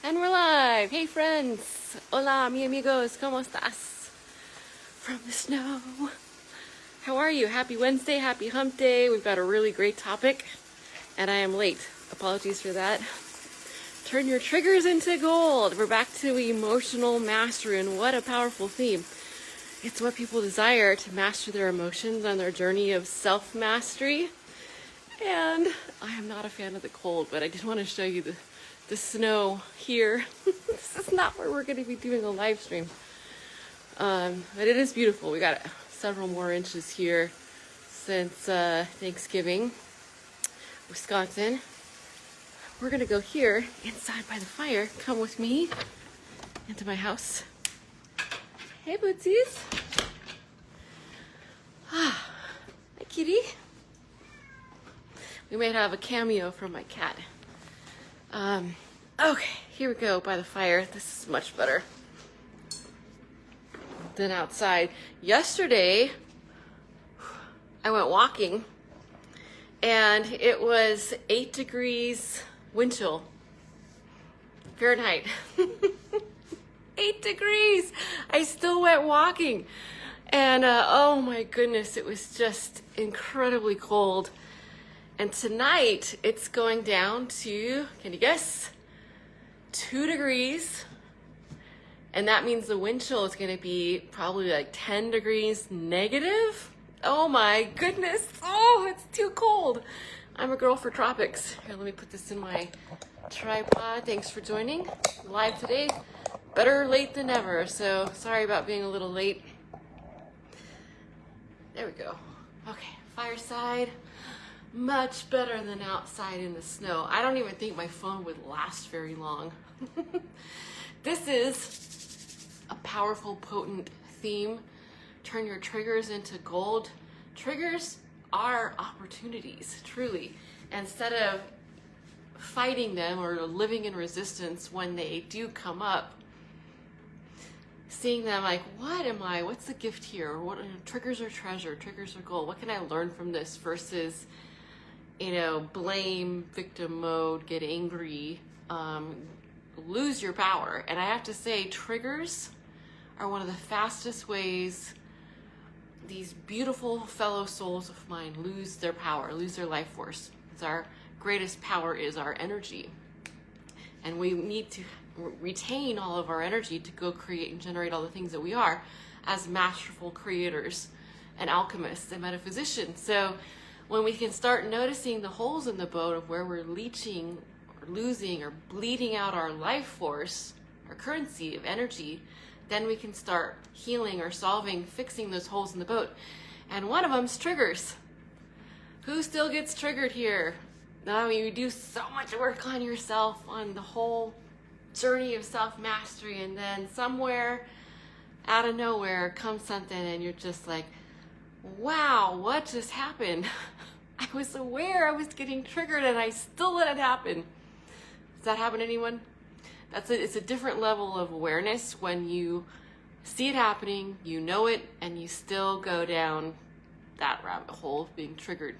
And we're live. Hey friends. Hola, mi amigos. ¿Cómo estás? From the snow. How are you? Happy Wednesday. Happy hump day. We've got a really great topic. And I am late. Apologies for that. Turn your triggers into gold. We're back to emotional mastery, and what a powerful theme. It's what people desire, to master their emotions on their journey of self-mastery. And I am not a fan of the cold, but I did want to show you the snow here. This is not where we're going to be doing a live stream. But it is beautiful. We got several more inches here since Thanksgiving. Wisconsin. We're going to go here inside by the fire. Come with me into my house. Hey, Bootsies. Hi, kitty. We might have a cameo from my cat. Okay, here we go by the fire. This is much better than outside. Yesterday, I went walking and it was 8 degrees wind chill. Fahrenheit. 8 degrees. I still went walking. And oh my goodness, it was just incredibly cold. And tonight, it's going down to, can you guess? 2 degrees. And that means the wind chill is going to be probably like 10 degrees negative. Oh my goodness. Oh, it's too cold. I'm a girl for tropics. Here, let me put this in my tripod. Thanks for joining. Live today. Better late than never. So sorry about being a little late. There we go. Okay, fireside. Much better than outside in the snow. I don't even think my phone would last very long. This is a powerful, potent theme. Turn your triggers into gold. Triggers are opportunities, truly. Instead of fighting them or living in resistance when they do come up, seeing them like, what's the gift here? What triggers are treasure, triggers are gold. What can I learn from this versus, blame, victim mode, get angry, lose your power. And I have to say, triggers are one of the fastest ways these beautiful fellow souls of mine lose their power, lose their life force. Because our greatest power is our energy. And we need to retain all of our energy to go create and generate all the things that we are as masterful creators and alchemists and metaphysicians. So when we can start noticing the holes in the boat of where we're leaching or losing or bleeding out our life force, our currency of energy, then we can start healing or solving, fixing those holes in the boat. And one of them's triggers. Who still gets triggered here? I mean, you do so much work on yourself, on the whole journey of self-mastery, and then somewhere out of nowhere comes something and you're just like, wow, what just happened? I was aware I was getting triggered and I still let it happen. Does that happen to anyone? It's a different level of awareness when you see it happening, you know it, and you still go down that rabbit hole of being triggered.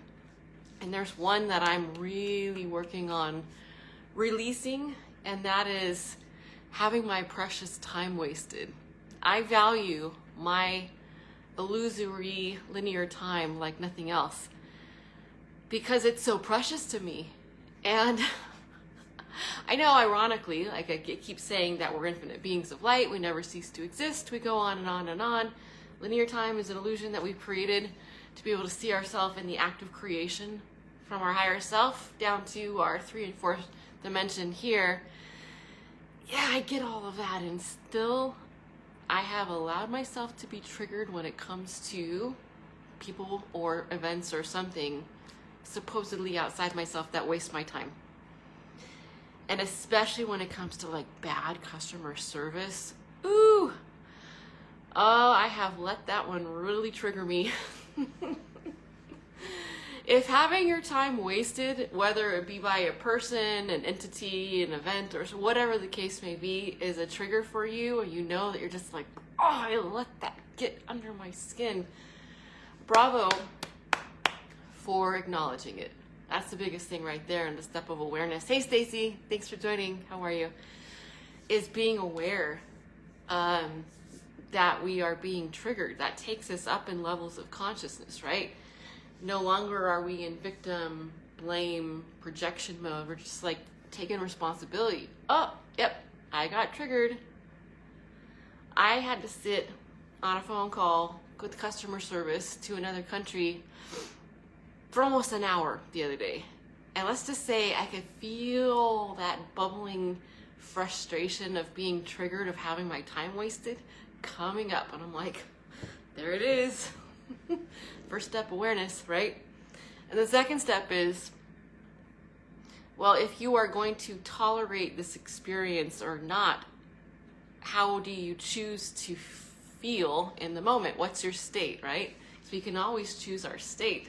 And there's one that I'm really working on releasing, and that is having my precious time wasted. I value my illusory linear time like nothing else because it's so precious to me. And I know, ironically, like I keep saying that we're infinite beings of light, we never cease to exist, we go on and on and on. Linear time is an illusion that we've created to be able to see ourselves in the act of creation from our higher self down to our 3rd and 4th dimension here. Yeah, I get all of that, and still I have allowed myself to be triggered when it comes to people or events or something supposedly outside myself that waste my time. And especially when it comes to like bad customer service. Ooh, oh, I have let that one really trigger me. If having your time wasted, whether it be by a person, an entity, an event, or whatever the case may be, is a trigger for you, or you know that you're just like, oh, I let that get under my skin, bravo for acknowledging it. That's the biggest thing right there in the step of awareness. Hey, Stacy, thanks for joining. How are you? is being aware that we are being triggered. That takes us up in levels of consciousness, right? No longer are we in victim, blame, projection mode. We're just like taking responsibility. Oh, yep, I got triggered. I had to sit on a phone call with customer service to another country for almost an hour the other day. And let's just say I could feel that bubbling frustration of being triggered, of having my time wasted, coming up. And I'm like, there it is. First step, awareness, right? And the second step is, well, if you are going to tolerate this experience or not, how do you choose to feel in the moment? What's your state, right? So we can always choose our state.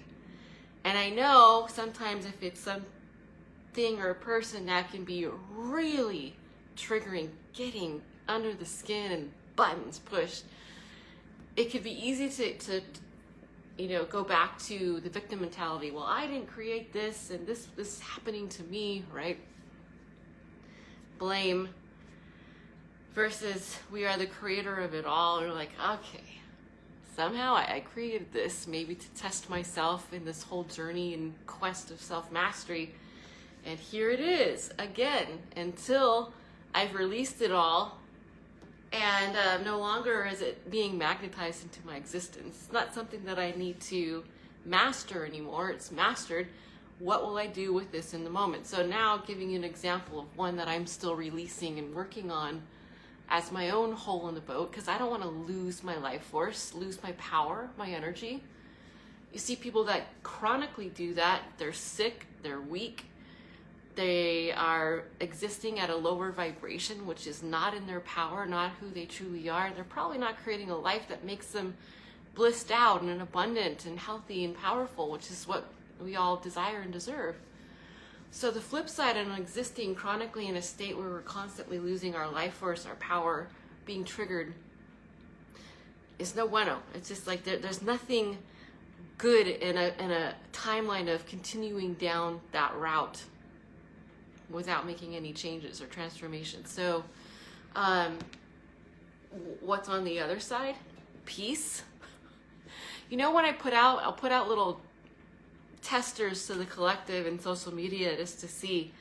And I know sometimes if it's something or a person that can be really triggering, getting under the skin and buttons pushed, it could be easy to go back to the victim mentality. Well, I didn't create this, and this is happening to me, right? Blame versus we are the creator of it all. And we're like, okay, somehow I created this, maybe to test myself in this whole journey and quest of self-mastery. And here it is again, until I've released it all, and no longer is it being magnetized into my existence. It's not something that I need to master anymore. It's mastered. What will I do with this in the moment? So now giving you an example of one that I'm still releasing and working on as my own hole in the boat, because I don't want to lose my life force, lose my power, my energy. You see people that chronically do that. They're sick, they're weak, they are existing at a lower vibration, which is not in their power, not who they truly are. They're probably not creating a life that makes them blissed out and abundant and healthy and powerful, which is what we all desire and deserve. So the flip side of existing chronically in a state where we're constantly losing our life force, our power, being triggered, is no bueno. It's just like there's nothing good in a timeline of continuing down that route without making any changes or transformations. So what's on the other side? Peace. When I'll put out little testers to the collective and social media just to see,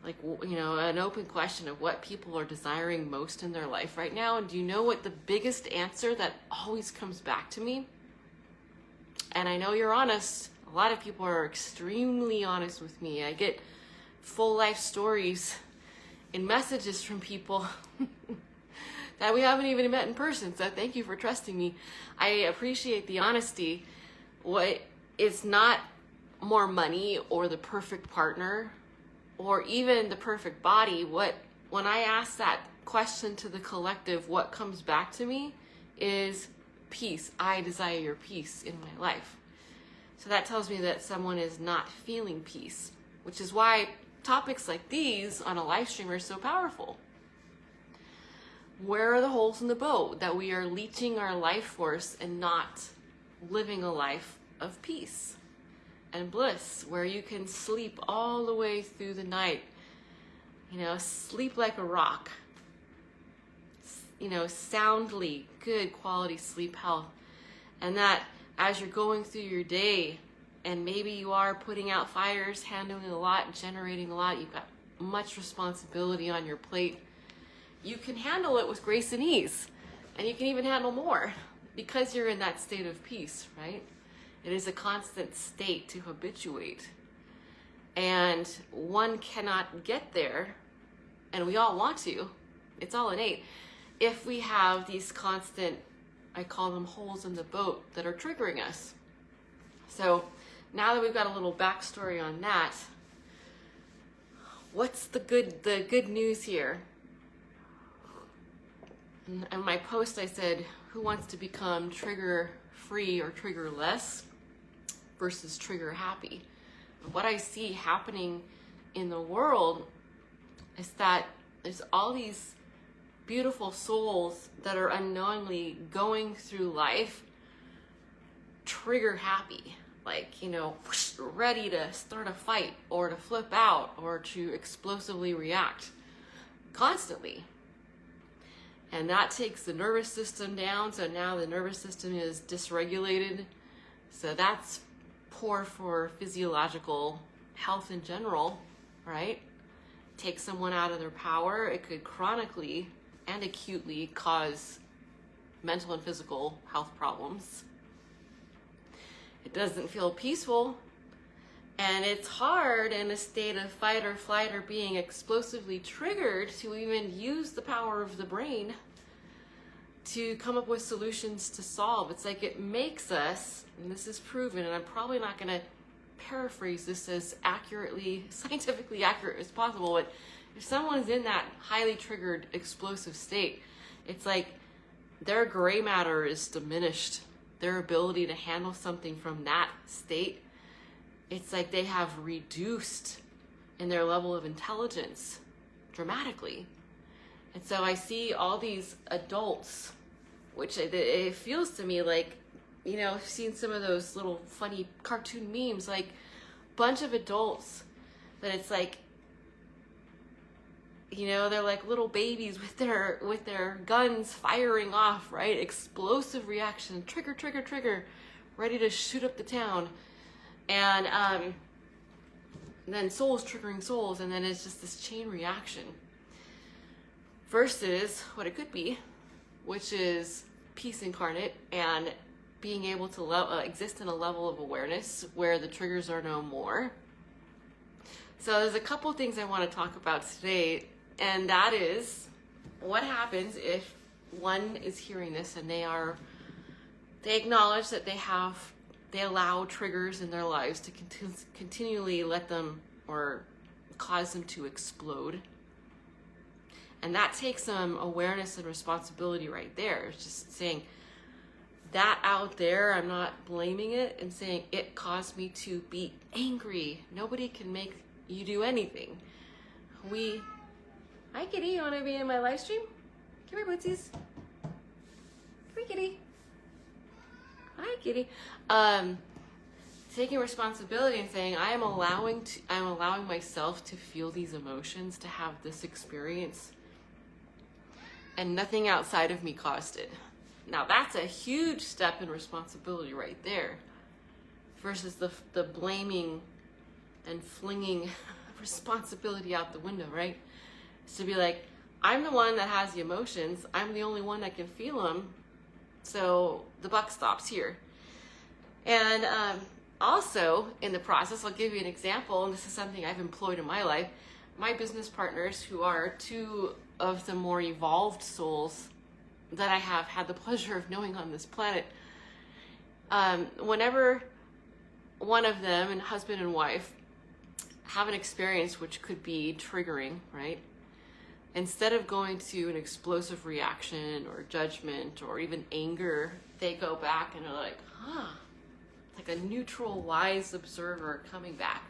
an open question of what people are desiring most in their life right now. And do you know what the biggest answer that always comes back to me? And I know you're honest. A lot of people are extremely honest with me. I get full life stories and messages from people that we haven't even met in person. So thank you for trusting me. I appreciate the honesty. It's not more money or the perfect partner or even the perfect body. When I ask that question to the collective, what comes back to me is peace. I desire your peace in my life. So that tells me that someone is not feeling peace, which is why topics like these on a live stream are so powerful. Where are the holes in the boat that we are leeching our life force and not living a life of peace and bliss, where you can sleep all the way through the night, sleep like a rock, soundly, good quality sleep health. And that as you're going through your day, and maybe you are putting out fires, handling a lot, generating a lot, you've got much responsibility on your plate, you can handle it with grace and ease. And you can even handle more because you're in that state of peace, right? It is a constant state to habituate. And one cannot get there, and we all want to, it's all innate, if we have these constant, I call them holes in the boat, that are triggering us. So now that we've got a little backstory on that, what's the good news here? In my post I said, who wants to become trigger free or trigger less versus trigger happy? What I see happening in the world is that there's all these beautiful souls that are unknowingly going through life trigger happy, ready to start a fight or to flip out or to explosively react constantly, And that takes the nervous system down. So now the nervous system is dysregulated. So that's poor for physiological health in general, right? Take someone out of their power. It could chronically and acutely cause mental and physical health problems. It doesn't feel peaceful, and it's hard in a state of fight or flight or being explosively triggered to even use the power of the brain to come up with solutions to solve. It's like it makes us, and this is proven, and I'm probably not going to paraphrase this as accurately, scientifically accurate as possible, but if someone's in that highly triggered explosive state, it's like their gray matter is diminished. Their ability to handle something from that state, it's like they have reduced in their level of intelligence dramatically. And so I see all these adults, which it feels to me like, you know, I've seen some of those little funny cartoon memes, like bunch of adults, but it's like, you know, they're like little babies with their guns firing off, right? Explosive reaction, trigger, trigger, trigger, ready to shoot up the town. And then souls triggering souls, and then it's just this chain reaction. Versus what it could be, which is peace incarnate and being able to exist in a level of awareness where the triggers are no more. So there's a couple things I want to talk about today, and that is what happens if one is hearing this and they acknowledge that they allow triggers in their lives to continually let them or cause them to explode. And that takes some awareness and responsibility right there. It's just saying that out there, I'm not blaming it and saying it caused me to be angry. Nobody can make you do anything. Hi Kitty, you wanna be in my live stream? Come here, Bootsies. Come here, Kitty. Hi, Kitty. Taking responsibility and saying I'm allowing myself to feel these emotions, to have this experience, and nothing outside of me caused it. Now that's a huge step in responsibility right there, versus the blaming and flinging responsibility out the window, right? It's to be like, I'm the one that has the emotions. I'm the only one that can feel them. So the buck stops here. And also in the process, I'll give you an example, and this is something I've employed in my life. My business partners, who are two of the more evolved souls that I have had the pleasure of knowing on this planet, whenever one of them, and husband and wife, have an experience which could be triggering, right? Instead of going to an explosive reaction or judgment or even anger, they go back and are like, like a neutral, wise observer coming back.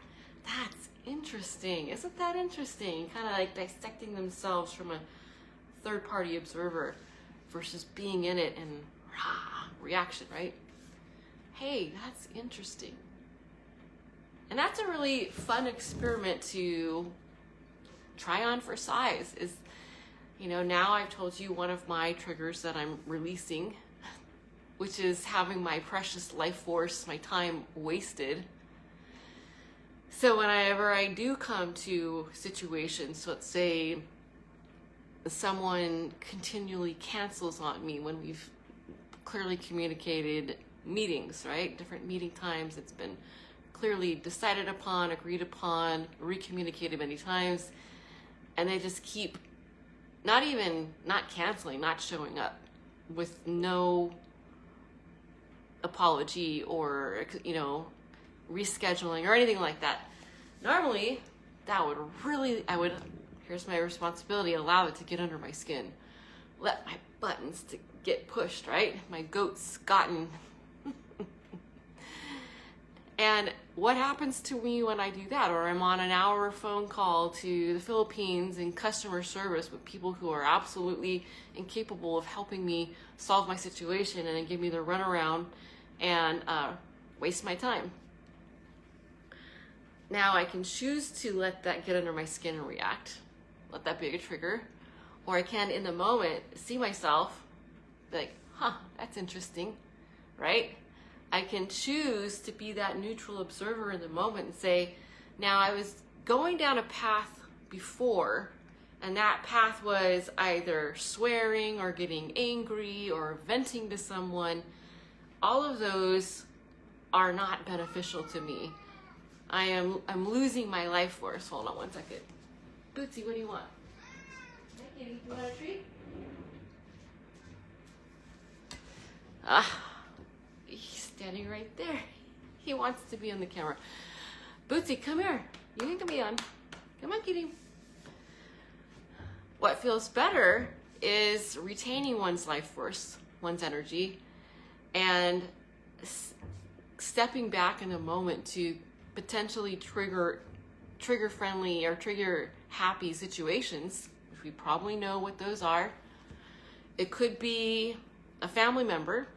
That's interesting. Isn't that interesting? Kind of like dissecting themselves from a third-party observer versus being in it and reaction, right? Hey, that's interesting. And that's a really fun experiment to try on for size. Is, you know, now I've told you one of my triggers that I'm releasing, which is having my precious life force, my time wasted. So whenever I do come to situations, let's say someone continually cancels on me when we've clearly communicated meetings, right? Different meeting times, it's been clearly decided upon, agreed upon, recommunicated many times, and they just keep not canceling, not showing up with no apology or, you know, rescheduling or anything like that. Normally, that would really, here's my responsibility, allow it to get under my skin. Let my buttons to get pushed, right? My goats gotten. And what happens to me when I do that? Or I'm on an hour phone call to the Philippines in customer service with people who are absolutely incapable of helping me solve my situation and then give me the runaround and waste my time. Now I can choose to let that get under my skin and react, let that be a trigger, or I can in the moment see myself like, huh, that's interesting, right? I can choose to be that neutral observer in the moment and say, now I was going down a path before, and that path was either swearing or getting angry or venting to someone. All of those are not beneficial to me. I'm losing my life force. Hold on one second. Bootsy, what do you want? Hey, kitty, you want a treat? He's standing right there. He wants to be on the camera. Bootsy, come here. You can be on. Come on, kitty. What feels better is retaining one's life force, one's energy, and stepping back in a moment to potentially trigger friendly or trigger happy situations, which we probably know what those are. It could be a family member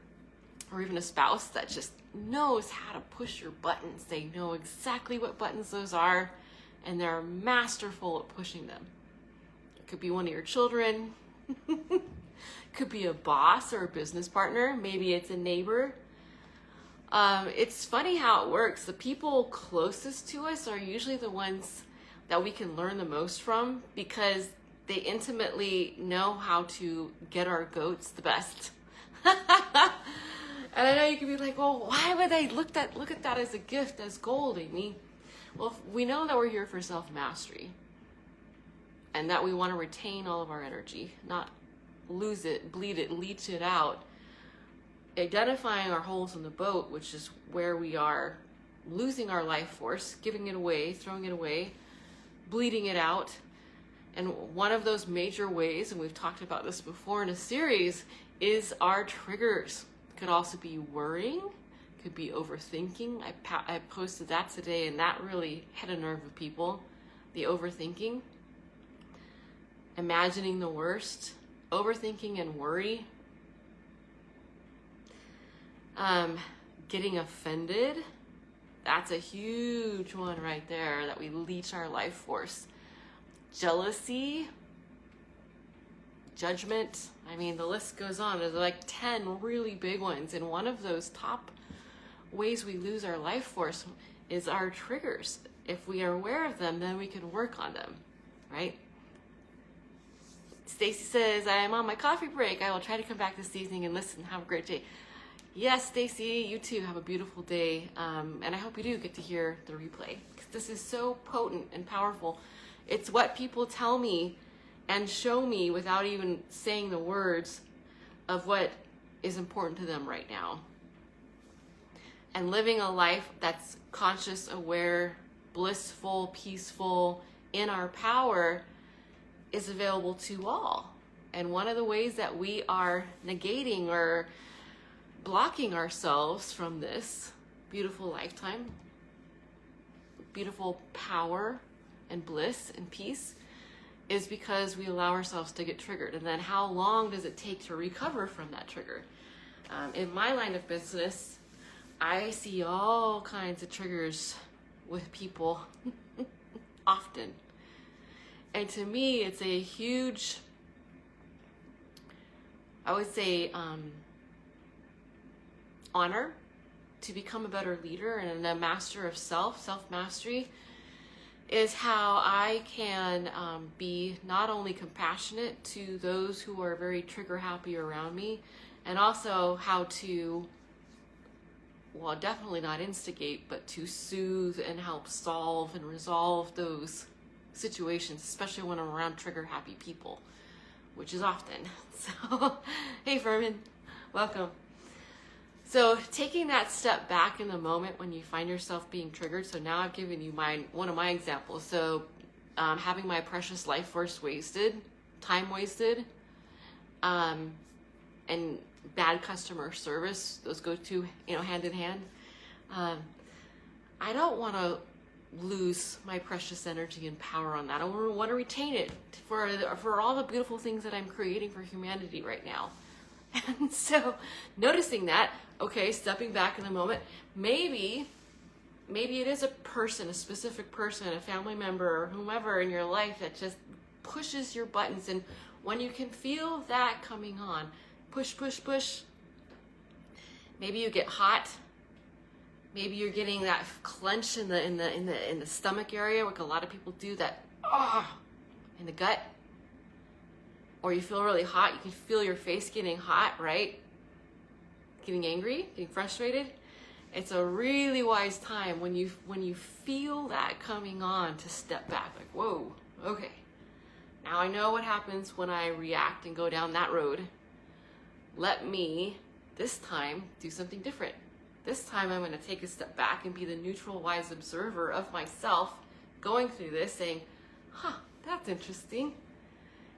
or even a spouse that just knows how to push your buttons. They know exactly what buttons those are, and they're masterful at pushing them. It could be one of your children. Could be a boss or a business partner. Maybe it's a neighbor. It's funny how it works. The people closest to us are usually the ones that we can learn the most from, because they intimately know how to get our goats the best. And I know you could be like, well, why would they look at that as a gift, as gold, Amie? Well, we know that we're here for self-mastery, and that we want to retain all of our energy, not lose it, bleed it, leach it out. Identifying our holes in the boat, which is where we are losing our life force, giving it away, throwing it away, bleeding it out. And one of those major ways, and we've talked about this before in a series, is our triggers. It could also be worrying, could be overthinking. I posted that today, and that really hit a nerve with people. The overthinking, imagining the worst, overthinking and worry. Getting offended, that's a huge one right there, that we leech our life force. Jealousy, judgment, I mean, the list goes on. There's like 10 really big ones, and one of those top ways we lose our life force is our triggers. If we are aware of them, then we can work on them, right? Stacy says, I am on my coffee break. I will try to come back this evening and listen. Have a great day. Yes, Stacy, you too. Have a beautiful day. And I hope you do get to hear the replay, because this is so potent and powerful. It's what people tell me and show me without even saying the words of what is important to them right now. And living a life that's conscious, aware, blissful, peaceful, in our power is available to all. And one of the ways that we are negating or blocking ourselves from this beautiful lifetime, beautiful power and bliss and peace, is because we allow ourselves to get triggered. And then how long does it take to recover from that trigger? In my line of business, I see all kinds of triggers with people often. And to me, it's a huge, I would say, honor to become a better leader and a master of self-mastery, is how I can be not only compassionate to those who are very trigger happy around me, and also how to, well, definitely not instigate, but to soothe and help solve and resolve those situations, especially when I'm around trigger happy people, which is often. So, hey Furman, welcome. So taking that step back in the moment when you find yourself being triggered. So now I've given you one of my examples. So having my precious life force wasted, time wasted, and bad customer service, those go hand in hand. I don't want to lose my precious energy and power on that. I want to retain it for all the beautiful things that I'm creating for humanity right now. And so noticing that, okay, stepping back in the moment, maybe it is a person, a specific person, a family member, or whomever in your life that just pushes your buttons. And when you can feel that coming on, push, push, push. Maybe you get hot. Maybe you're getting that clench in the stomach area, like a lot of people do, that in the gut. Or you feel really hot. You can feel your face getting hot, right? Getting angry, getting frustrated. It's a really wise time when you feel that coming on to step back, like, whoa, okay. Now I know what happens when I react and go down that road. Let me, this time, do something different. This time I'm going to take a step back and be the neutral, wise observer of myself going through this, saying, that's interesting.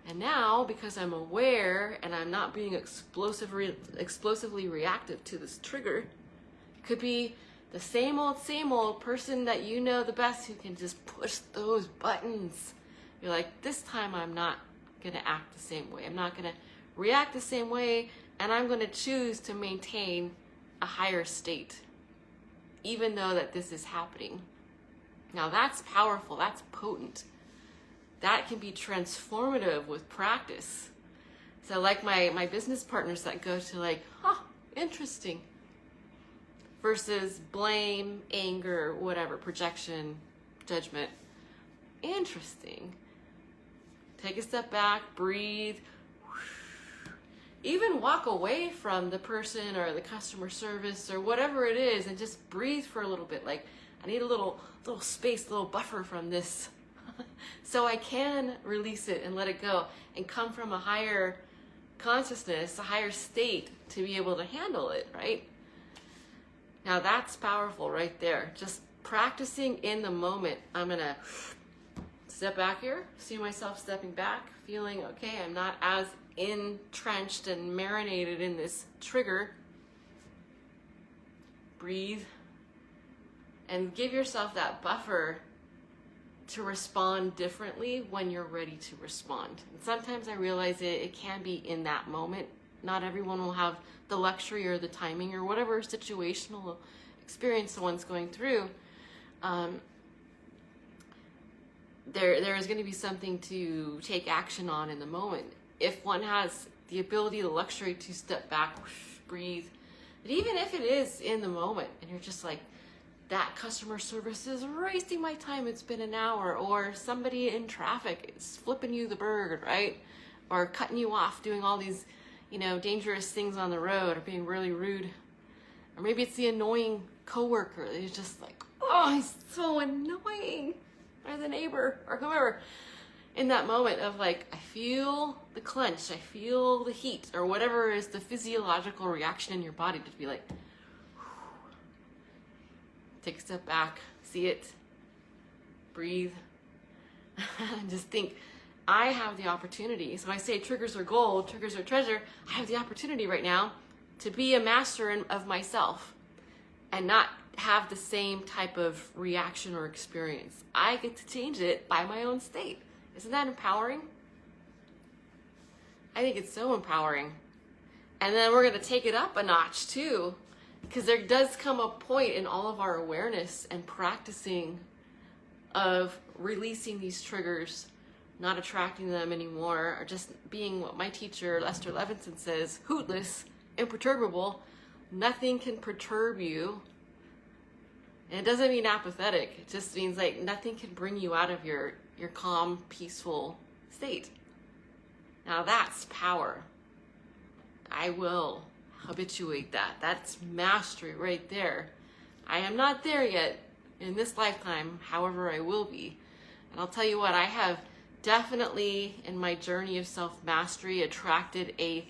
And now, because I'm aware and I'm not being explosively reactive to this trigger, it could be the same old person that you know the best who can just push those buttons. You're like, this time I'm not going to act the same way. I'm not going to react the same way, and I'm going to choose to maintain a higher state, even though that this is happening. Now that's powerful, that's potent. That can be transformative with practice. So like my business partners that go to like, interesting, versus blame, anger, whatever, projection, judgment. Interesting. Take a step back, breathe. Even walk away from the person or the customer service or whatever it is and just breathe for a little bit. Like, I need a little space, a little buffer from this so I can release it and let it go and come from a higher consciousness, a higher state to be able to handle it, right? Now that's powerful right there. Just practicing in the moment. I'm going to step back here, see myself stepping back, feeling, okay, I'm not as entrenched and marinated in this trigger. Breathe and give yourself that buffer to respond differently when you're ready to respond. And sometimes I realize it can be in that moment. Not everyone will have the luxury or the timing or whatever situational experience someone's going through. There is going to be something to take action on in the moment. If one has the ability, the luxury to step back, breathe, but even if it is in the moment and you're just like, that customer service is wasting my time, it's been an hour, or somebody in traffic is flipping you the bird, right? Or cutting you off, doing all these, dangerous things on the road, or being really rude. Or maybe it's the annoying coworker that is just like, he's so annoying, or the neighbor, or whoever. In that moment of like, I feel the clench, I feel the heat, or whatever is the physiological reaction in your body, to be like, take a step back, see it, breathe, and just think, I have the opportunity. So I say triggers are gold, triggers are treasure. I have the opportunity right now to be a master of myself and not have the same type of reaction or experience. I get to change it by my own state. Isn't that empowering? I think it's so empowering. And then we're going to take it up a notch too, because there does come a point in all of our awareness and practicing of releasing these triggers, not attracting them anymore, or just being what my teacher, Lester Levinson, says, hootless, imperturbable. Nothing can perturb you. And it doesn't mean apathetic. It just means like nothing can bring you out of your calm, peaceful state. Now that's power. I will habituate that. That's mastery right there. I am not there yet in this lifetime, however I will be. And I'll tell you what, I have definitely in my journey of self-mastery attracted a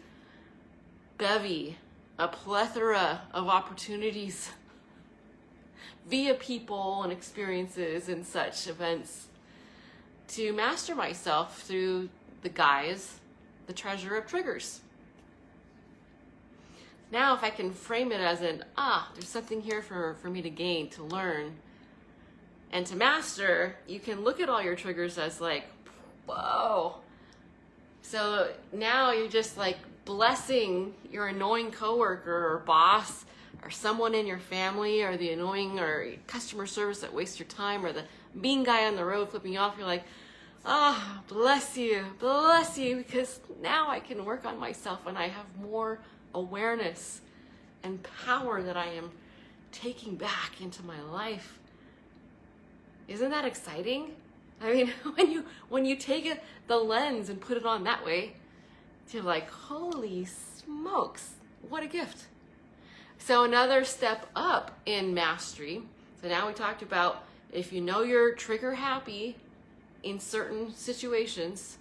bevy, a plethora of opportunities via people and experiences and such events to master myself through the guise, the treasure of triggers. Now, if I can frame it as an, there's something here for me to gain, to learn, and to master, you can look at all your triggers as like, whoa. So now you're just like blessing your annoying coworker or boss or someone in your family or the annoying or customer service that wastes your time or the mean guy on the road flipping you off. You're like, Ah, bless you, because now I can work on myself and I have more awareness and power that I am taking back into my life. Isn't that exciting? I mean, when you take it, the lens and put it on that way, you're like, holy smokes, what a gift. So another step up in mastery. So now we talked about if you know you're trigger happy in certain situations,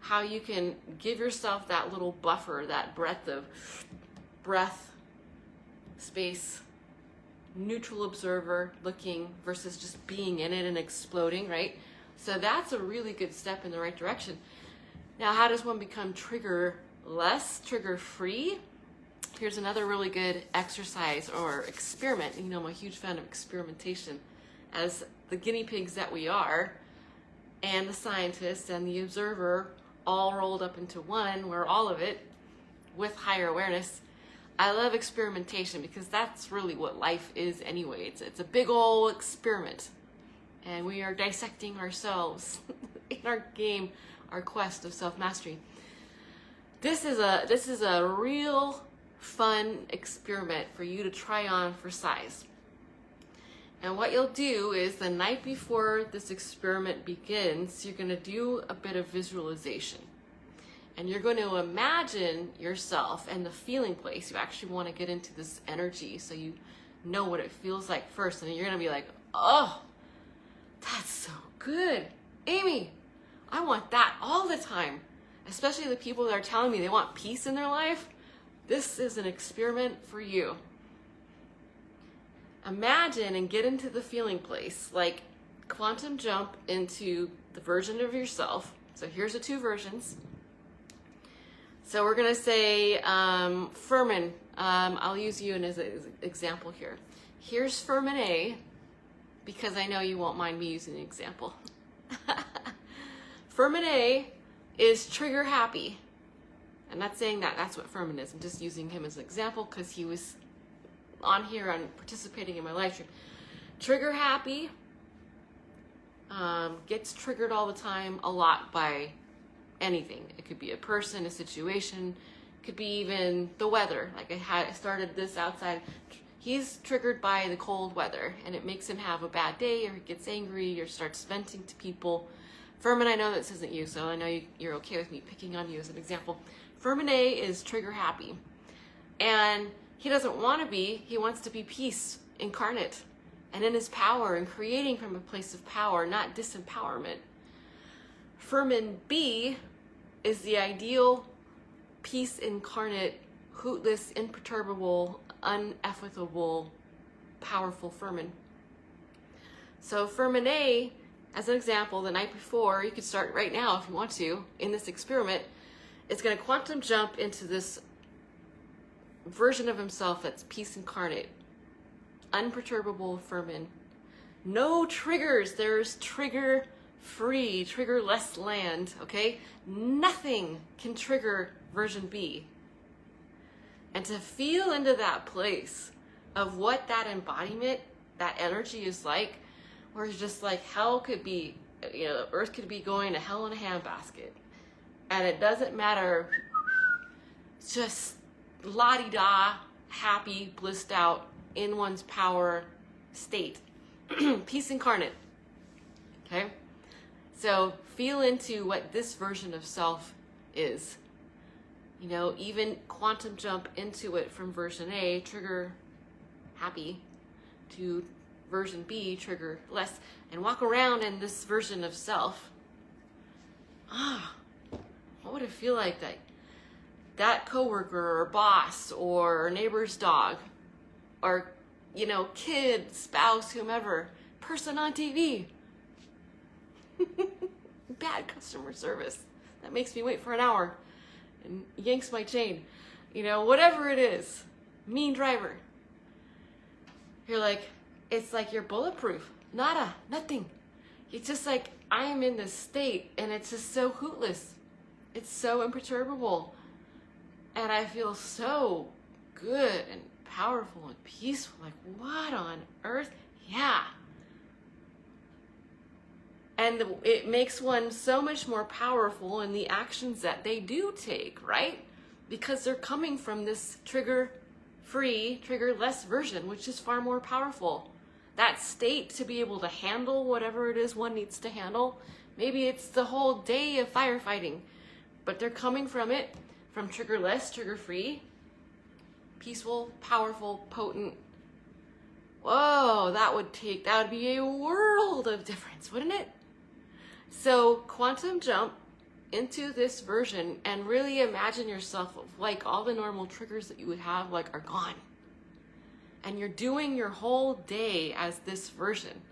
how you can give yourself that little buffer, that breath, space, neutral observer looking versus just being in it and exploding, right? So that's a really good step in the right direction. Now, how does one become trigger less, trigger free? Here's another really good exercise or experiment. You know, I'm a huge fan of experimentation. As the guinea pigs that we are, and the scientist and the observer all rolled up into one, where all of it with higher awareness. I love experimentation because that's really what life is anyway. It's a big old experiment. And we are dissecting ourselves in our game, our quest of self-mastery. This is a real fun experiment for you to try on for size. And what you'll do is the night before this experiment begins, you're going to do a bit of visualization. And you're going to imagine yourself and the feeling place. You actually want to get into this energy so you know what it feels like first. And you're going to be like, oh, that's so good. Amie, I want that all the time. Especially the people that are telling me they want peace in their life. This is an experiment for you. Imagine and get into the feeling place, like quantum jump into the version of yourself. So here's the two versions. So we're going to say, Furman, I'll use you as an example here. Here's Furman A, because I know you won't mind me using the example. Furman A is trigger happy. I'm not saying that that's what Furman is. I'm just using him as an example because he was on here and participating in my live stream. Trigger happy, gets triggered all the time, a lot by anything. It could be a person, a situation, it could be even the weather. Like I started this outside. He's triggered by the cold weather and it makes him have a bad day, or he gets angry or starts venting to people. Furman, I know this isn't you, so I know you're okay with me picking on you as an example. Furman A is trigger happy. And he doesn't want to be, he wants to be peace incarnate and in his power and creating from a place of power, not disempowerment. Furman B is the ideal peace incarnate, hootless, imperturbable, uneffable, powerful Furman. So Furman A, as an example, the night before, you could start right now if you want to, in this experiment, it's going to quantum jump into this version of himself that's peace incarnate, unperturbable Furman. No triggers. There's trigger free, trigger-less land, okay? Nothing can trigger version B. And to feel into that place of what that embodiment, that energy is like, where it's just like hell could be, you know, the earth could be going to hell in a handbasket. And it doesn't matter, just la-di-da, happy, blissed out, in one's power state. Peace incarnate, okay? So feel into what this version of self is. You know, even quantum jump into it from version A, trigger happy, to version B, trigger less, and walk around in this version of self. What would it feel like that coworker or boss or neighbor's dog or, you know, kid, spouse, whomever, person on TV. Bad customer service that makes me wait for an hour and yanks my chain. You know, whatever it is, mean driver. You're like, it's like you're bulletproof. Nada, nothing. It's just like, I am in this state and it's just so hootless. It's so imperturbable. And I feel so good and powerful and peaceful. Like, what on earth? Yeah. And it makes one so much more powerful in the actions that they do take, right? Because they're coming from this trigger-free, trigger-less version, which is far more powerful. That state to be able to handle whatever it is one needs to handle. Maybe it's the whole day of firefighting, but they're coming from it, from trigger-less, trigger-free, peaceful, powerful, potent. Whoa, that would be a world of difference, wouldn't it? So quantum jump into this version and really imagine yourself like all the normal triggers that you would have like are gone. And you're doing your whole day as this version.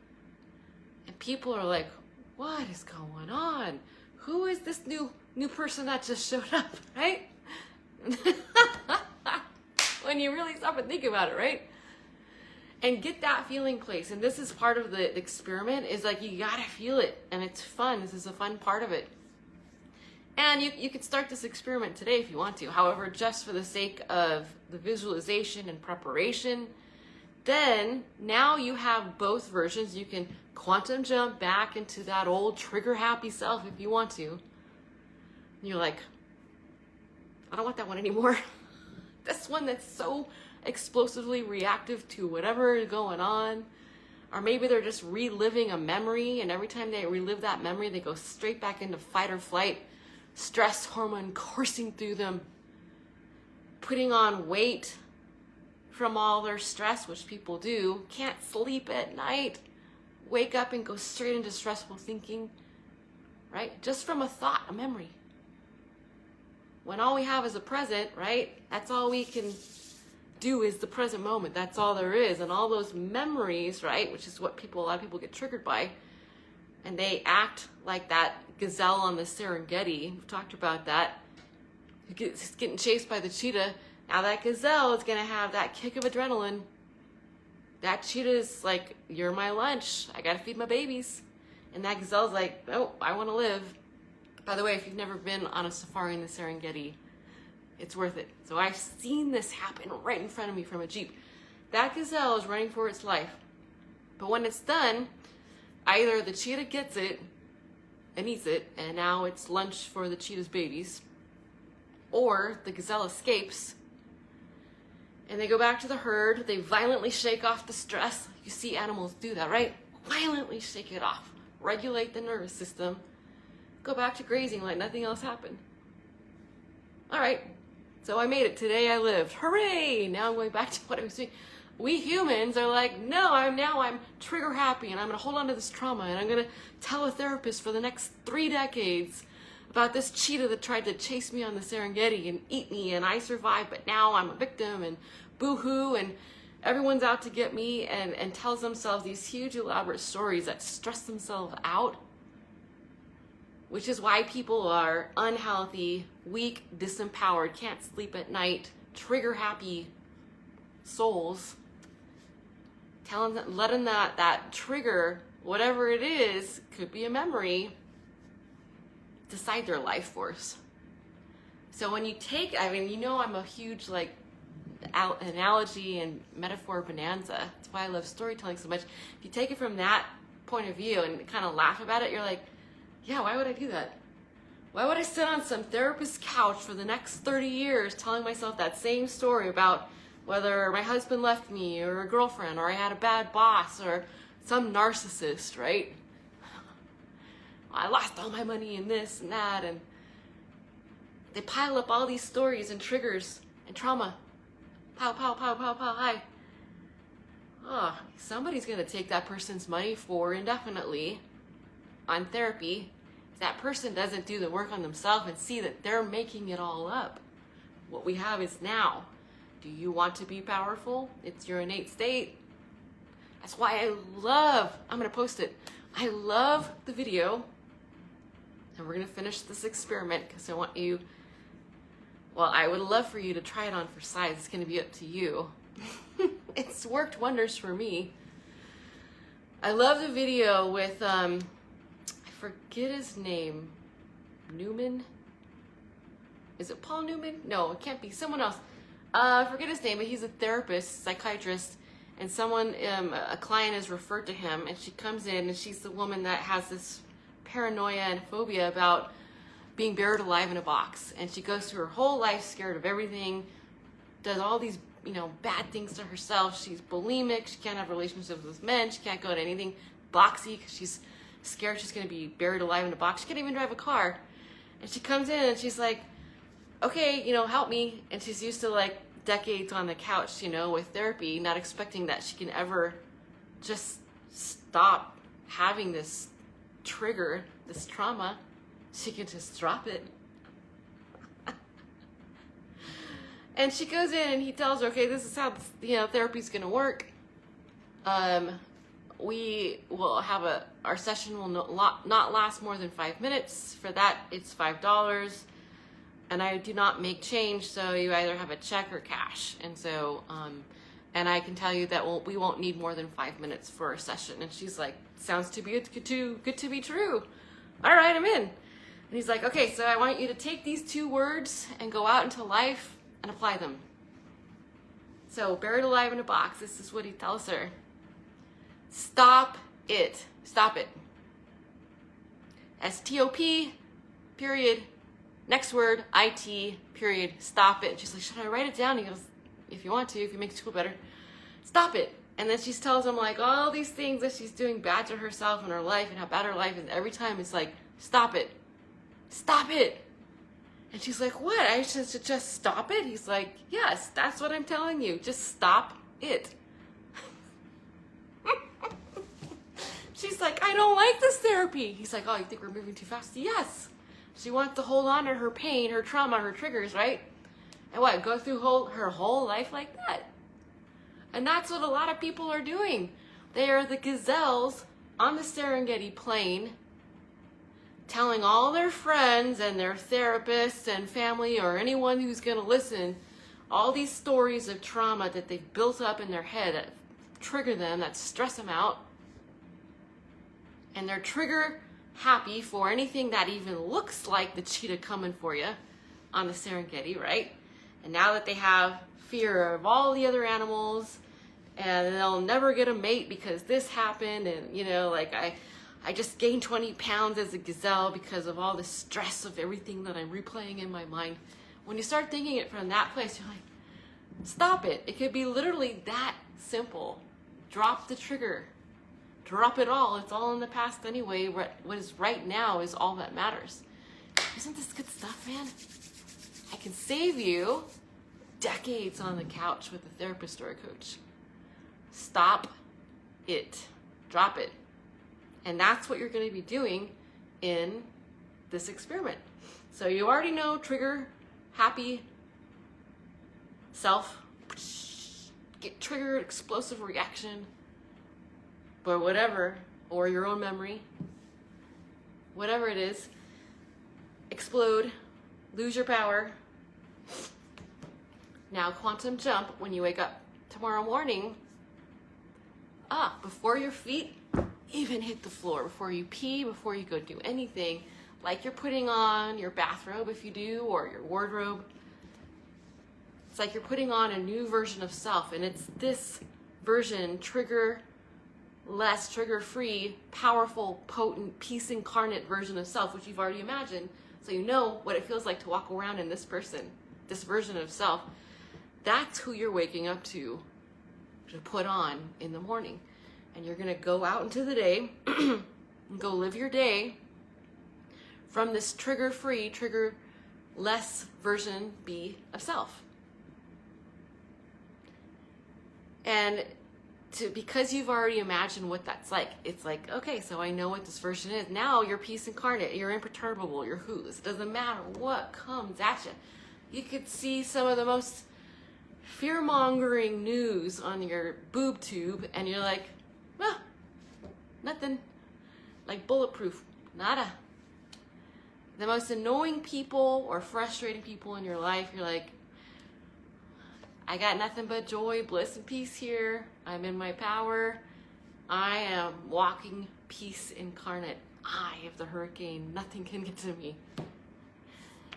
And people are like, what is going on? Who is this new person that just showed up, right? When you really stop and think about it, right? And get that feeling place. And this is part of the experiment, is like you gotta feel it. And it's fun. This is a fun part of it. And you could start this experiment today if you want to. However, just for the sake of the visualization and preparation, then now you have both versions. You can quantum jump back into that old trigger happy self if you want to. And you're like, I don't want that one anymore. This one that's so explosively reactive to whatever is going on. Or maybe they're just reliving a memory, and every time they relive that memory, they go straight back into fight or flight, stress hormone coursing through them, putting on weight from all their stress, which people do, can't sleep at night, wake up and go straight into stressful thinking, right? Just from a thought, a memory. When all we have is a present, right? That's all we can do is the present moment. That's all there is. And all those memories, right? Which is what a lot of people get triggered by. And they act like that gazelle on the Serengeti. We've talked about that. It's getting chased by the cheetah. Now that gazelle is going to have that kick of adrenaline. That cheetah is like, you're my lunch. I got to feed my babies. And that gazelle's like, oh, I want to live. By the way, if you've never been on a safari in the Serengeti, it's worth it. So I've seen this happen right in front of me from a Jeep. That gazelle is running for its life. But when it's done, either the cheetah gets it and eats it, and now it's lunch for the cheetah's babies, or the gazelle escapes, and they go back to the herd. They violently shake off the stress. You see animals do that, right? Violently shake it off. Regulate the nervous system. Go back to grazing like nothing else happened. All right. So I made it. Today I lived. Hooray! Now I'm going back to what I was doing. We humans are like, no, I'm trigger happy, and I'm going to hold on to this trauma, and I'm going to tell a therapist for the next 3 decades about this cheetah that tried to chase me on the Serengeti and eat me, and I survived, but now I'm a victim, and boo-hoo, and everyone's out to get me, and tells themselves these huge elaborate stories that stress themselves out, which is why people are unhealthy, weak, disempowered, can't sleep at night, trigger happy souls, letting that trigger, whatever it is, could be a memory, decide their life force. So when you take, I'm a huge analogy and metaphor bonanza. That's why I love storytelling so much. If you take it from that point of view and kind of laugh about it, you're like, yeah, why would I do that? Why would I sit on some therapist's couch for the next 30 years telling myself that same story about whether my husband left me or a girlfriend or I had a bad boss or some narcissist, right? I lost all my money in this and that, and they pile up all these stories and triggers and trauma. Pow, pow, pow, pow, pow, hi. Oh, somebody's going to take that person's money for indefinitely on therapy if that person doesn't do the work on themselves and see that they're making it all up. What we have is now. Do you want to be powerful? It's your innate state. That's why I'm going to post it. I love the video, and we're going to finish this experiment because I want you, I would love for you to try it on for size. It's going to be up to you. It's worked wonders for me. I love the video with, I forget his name, Newman? Is it Paul Newman? No, it can't be. Someone else. I forget his name, but he's a therapist, psychiatrist, and a client is referred to him, and she comes in, and she's the woman that has this paranoia and phobia about being buried alive in a box. And she goes through her whole life scared of everything, does all these, bad things to herself. She's bulimic. She can't have relationships with men. She can't go to anything boxy because she's scared she's going to be buried alive in a box. She can't even drive a car. And she comes in and she's like, okay, help me. And she's used to like decades on the couch, with therapy, not expecting that she can ever just stop having this trigger, this trauma. She can just drop it. And she goes in and he tells her, okay, this is how therapy's going to work. We will have our session will not last more than 5 minutes. For that, it's $5. And I do not make change, so you either have a check or cash. And so, and I can tell you that we won't need more than 5 minutes for our session. And she's like, sounds too good to be true. All right, I'm in. And he's like, okay, so I want you to take these 2 words and go out into life and apply them. So, buried alive in a box, this is what he tells her. Stop it. Stop it. S-T-O-P, period. Next word, I-T, period. Stop it. She's like, should I write it down? He goes, if you want to, if it makes you feel better. Stop it. And then she tells him like all these things that she's doing bad to herself and her life and how bad her life is. Every time it's like, stop it. Stop it. And she's like, what? I should just stop it? He's like, yes, that's what I'm telling you. Just stop it. She's like, I don't like this therapy. He's like, oh, you think we're moving too fast? Yes. She wants to hold on to her pain, her trauma, her triggers, right? And what? Go through her whole life like that. And that's what a lot of people are doing. They are the gazelles on the Serengeti plain, telling all their friends and their therapists and family or anyone who's going to listen all these stories of trauma that they've built up in their head that trigger them, that stress them out. And they're trigger happy for anything that even looks like the cheetah coming for you on the Serengeti, right? And now that they have fear of all the other animals and they'll never get a mate because this happened, and I just gained 20 pounds as a gazelle because of all the stress of everything that I'm replaying in my mind. When you start thinking it from that place, you're like, stop it. It could be literally that simple. Drop the trigger. Drop it all. It's all in the past anyway. What is right now is all that matters. Isn't this good stuff, man? I can save you decades on the couch with a therapist or a coach. Stop it. Drop it. And that's what you're going to be doing in this experiment. So you already know trigger, happy, self, get triggered, explosive reaction, or whatever, or your own memory, whatever it is, explode, lose your power. Now quantum jump when you wake up tomorrow morning, before your feet even hit the floor, before you pee, before you go do anything, like you're putting on your bathrobe if you do, or your wardrobe. It's like you're putting on a new version of self, and it's this version, trigger-less, trigger-free, powerful, potent, peace incarnate version of self, which you've already imagined, so you know what it feels like to walk around in this person, this version of self. That's who you're waking up to put on in the morning. And you're going to go out into the day and go live your day from this trigger-free, trigger-less version B of self. And because you've already imagined what that's like, it's like, okay, so I know what this version is. Now you're peace incarnate, you're imperturbable, you're who's. It doesn't matter what comes at you. You could see some of the most fear-mongering news on your boob tube, and you're like, nothing. Like bulletproof. Nada. The most annoying people or frustrating people in your life, you're like, I got nothing but joy, bliss, and peace here. I'm in my power. I am walking peace incarnate. Eye of the hurricane. Nothing can get to me.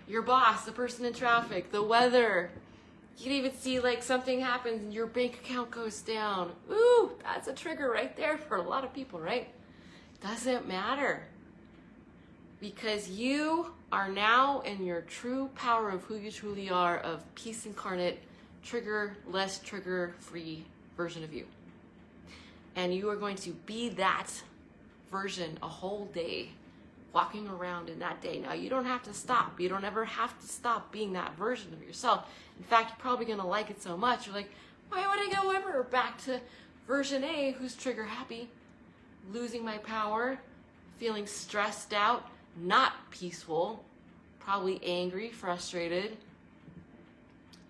Your boss, the person in traffic, the weather. You can even see like something happens and your bank account goes down. Ooh, that's a trigger right there for a lot of people, right? Doesn't matter. because you are now in your true power of who you truly are, of peace incarnate, trigger-less, trigger-free version of you. And you are going to be that version a whole day, walking around in that day. Now, you don't have to stop. You don't ever have to stop being that version of yourself. In fact, you're probably going to like it so much. You're like, why would I go ever back to version A, who's trigger happy, losing my power, feeling stressed out, not peaceful, probably angry, frustrated,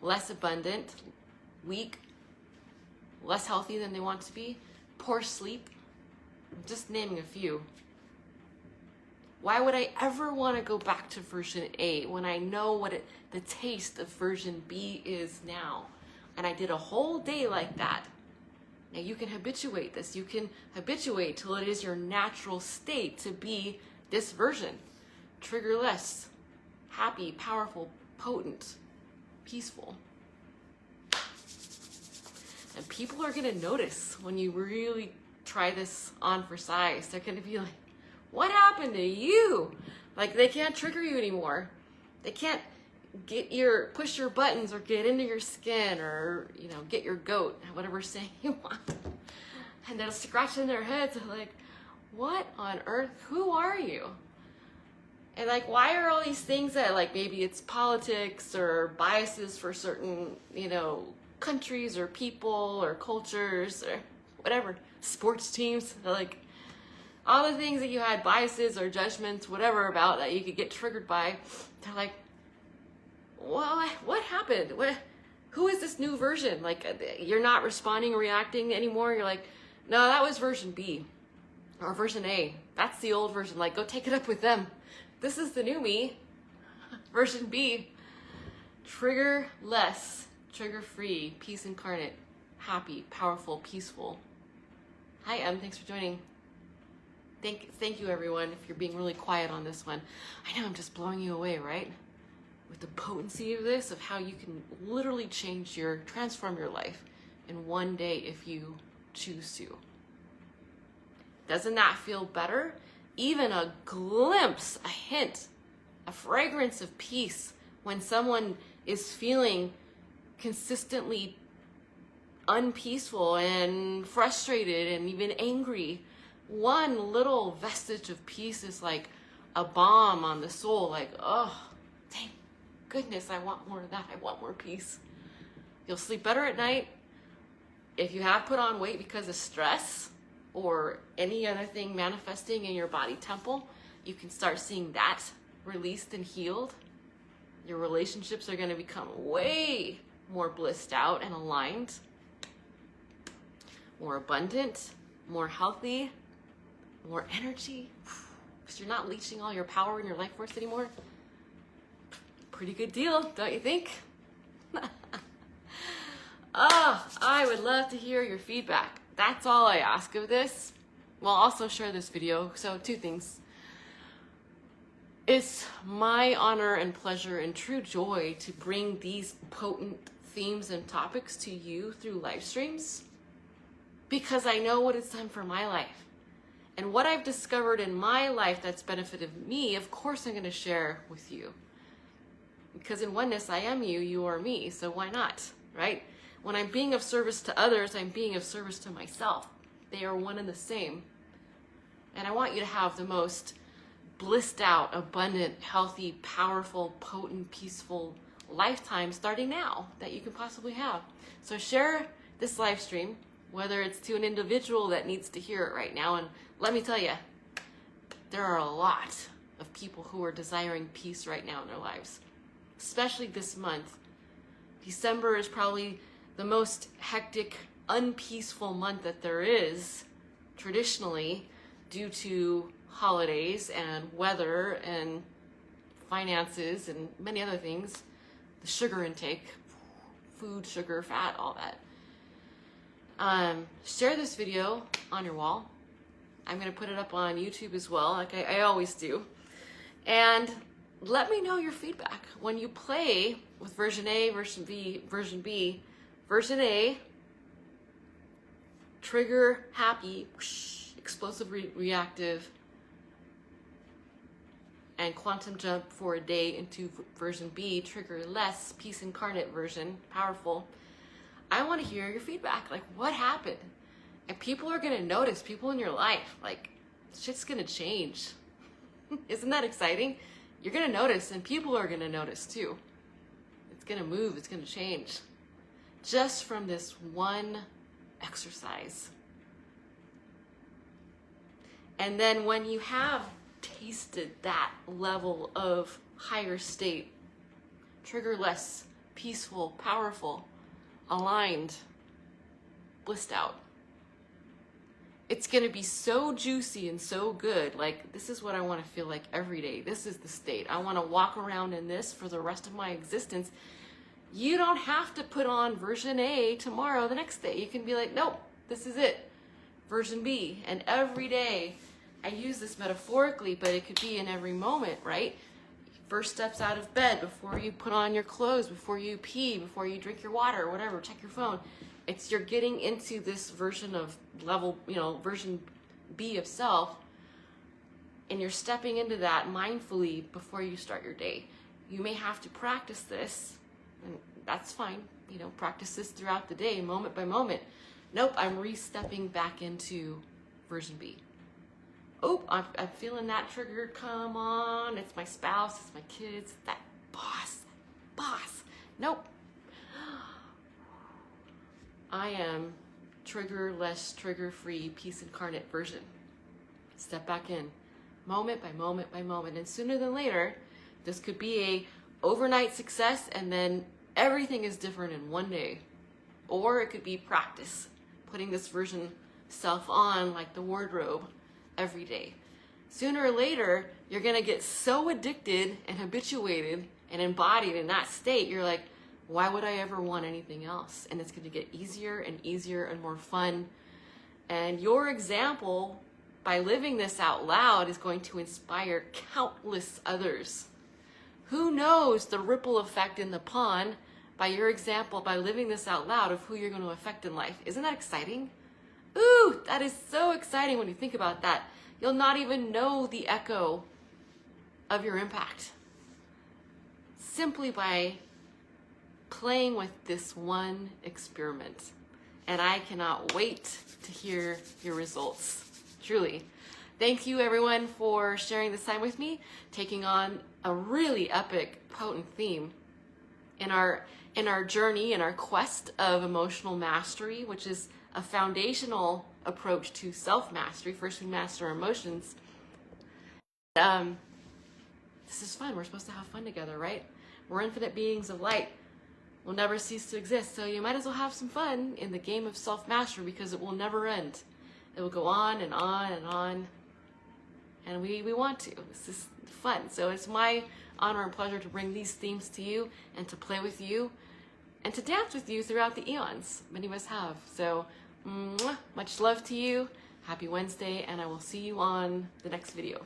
less abundant, weak, less healthy than they want to be, poor sleep, just naming a few. Why would I ever want to go back to version A when I know what the taste of version B is now? And I did a whole day like that. Now you can habituate this. You can habituate till it is your natural state to be this version. Triggerless, happy, powerful, potent, peaceful. And people are going to notice when you really try this on for size. They're going to be like, what happened to you? Like, they can't trigger you anymore. They can't push your buttons or get into your skin or, get your goat, whatever saying you want. And they'll scratch in their heads like, what on earth? Who are you? And like, why are all these things that, like, maybe it's politics or biases for certain, countries or people or cultures or whatever, sports teams, like, all the things that you had biases or judgments, whatever, about that you could get triggered by, they're like, well, what happened? Who is this new version? Like, you're not responding or reacting anymore. You're like, no, that was version B or version A. That's the old version. Like, go take it up with them. This is the new me, version B. Trigger less, trigger free, peace incarnate, happy, powerful, peaceful. Hi, Em. Thanks for joining. Thank you, everyone, if you're being really quiet on this one. I know I'm just blowing you away, right? With the potency of this, of how you can literally transform your life in one day if you choose to. Doesn't that feel better? Even a glimpse, a hint, a fragrance of peace when someone is feeling consistently unpeaceful and frustrated and even angry. One little vestige of peace is like a balm on the soul. Like, oh, thank goodness, I want more of that. I want more peace. You'll sleep better at night. If you have put on weight because of stress or any other thing manifesting in your body temple, you can start seeing that released and healed. Your relationships are going to become way more blissed out and aligned, more abundant, more healthy, more energy, because you're not leeching all your power and your life force anymore. Pretty good deal, don't you think? I would love to hear your feedback. That's all I ask of this. Well, also share this video. So 2 things. It's my honor and pleasure and true joy to bring these potent themes and topics to you through live streams, because I know what it's done for my life. And what I've discovered in my life that's benefited me, of course I'm going to share with you. Because in oneness, I am you, you are me, so why not, right? When I'm being of service to others, I'm being of service to myself. They are one and the same. And I want you to have the most blissed out, abundant, healthy, powerful, potent, peaceful lifetime starting now that you can possibly have. So share this live stream, whether it's to an individual that needs to hear it right now. And let me tell you, there are a lot of people who are desiring peace right now in their lives, especially this month. December is probably the most hectic, unpeaceful month that there is traditionally, due to holidays and weather and finances and many other things, the sugar intake, food, sugar, fat, all that. Share this video on your wall. I'm going to put it up on YouTube as well, like I always do. And let me know your feedback when you play with version A, version B, version B. Version A, trigger, happy, whoosh, explosive, reactive. and quantum jump for a day into version B, trigger less, peace incarnate version, powerful. I want to hear your feedback. Like, what happened? And people are going to notice, people in your life, like, shit's going to change. Isn't that exciting? You're going to notice, and people are going to notice too. It's going to move, it's going to change. Just from this one exercise. And then when you have tasted that level of higher state, trigger less, peaceful, powerful, aligned, blissed out, it's going to be so juicy and so good. Like, this is what I want to feel like every day. This is the state. I want to walk around in this for the rest of my existence. You don't have to put on version A tomorrow, the next day. You can be like, nope, this is it. Version B. And every day, I use this metaphorically, but it could be in every moment, right? First steps out of bed, before you put on your clothes, before you pee, before you drink your water, whatever, check your phone. It's you're getting into this version of level, version B of self, and you're stepping into that mindfully before you start your day. You may have to practice this, and that's fine. Practice this throughout the day, moment by moment. Nope, I'm re-stepping back into version B. Oh, I'm feeling that trigger. Come on, it's my spouse, it's my kids, that boss. Nope. I am trigger-less, trigger-free, peace incarnate version. Step back in, moment by moment by moment. And sooner than later, this could be a overnight success and then everything is different in one day. Or it could be practice, putting this version self on like the wardrobe every day. Sooner or later, you're going to get so addicted and habituated and embodied in that state, you're like, why would I ever want anything else? And it's going to get easier and easier and more fun. And your example, by living this out loud, is going to inspire countless others. Who knows the ripple effect in the pond by your example, by living this out loud, of who you're going to affect in life. Isn't that exciting? Ooh, that is so exciting when you think about that. You'll not even know the echo of your impact. Simply by playing with this one experiment. And I cannot wait to hear your results. Truly. Thank you everyone for sharing this time with me, taking on a really epic, potent theme in our journey, in our quest of emotional mastery, which is a foundational approach to self-mastery. First we master our emotions. This is fun. We're supposed to have fun together, right? We're infinite beings of light. We'll never cease to exist. So you might as well have some fun in the game of self-mastery, because it will never end. It will go on and on and on. And we want to. This is fun. So it's my honor and pleasure to bring these themes to you and to play with you and to dance with you throughout the eons. Many of us have. So much love to you. Happy Wednesday, and I will see you on the next video.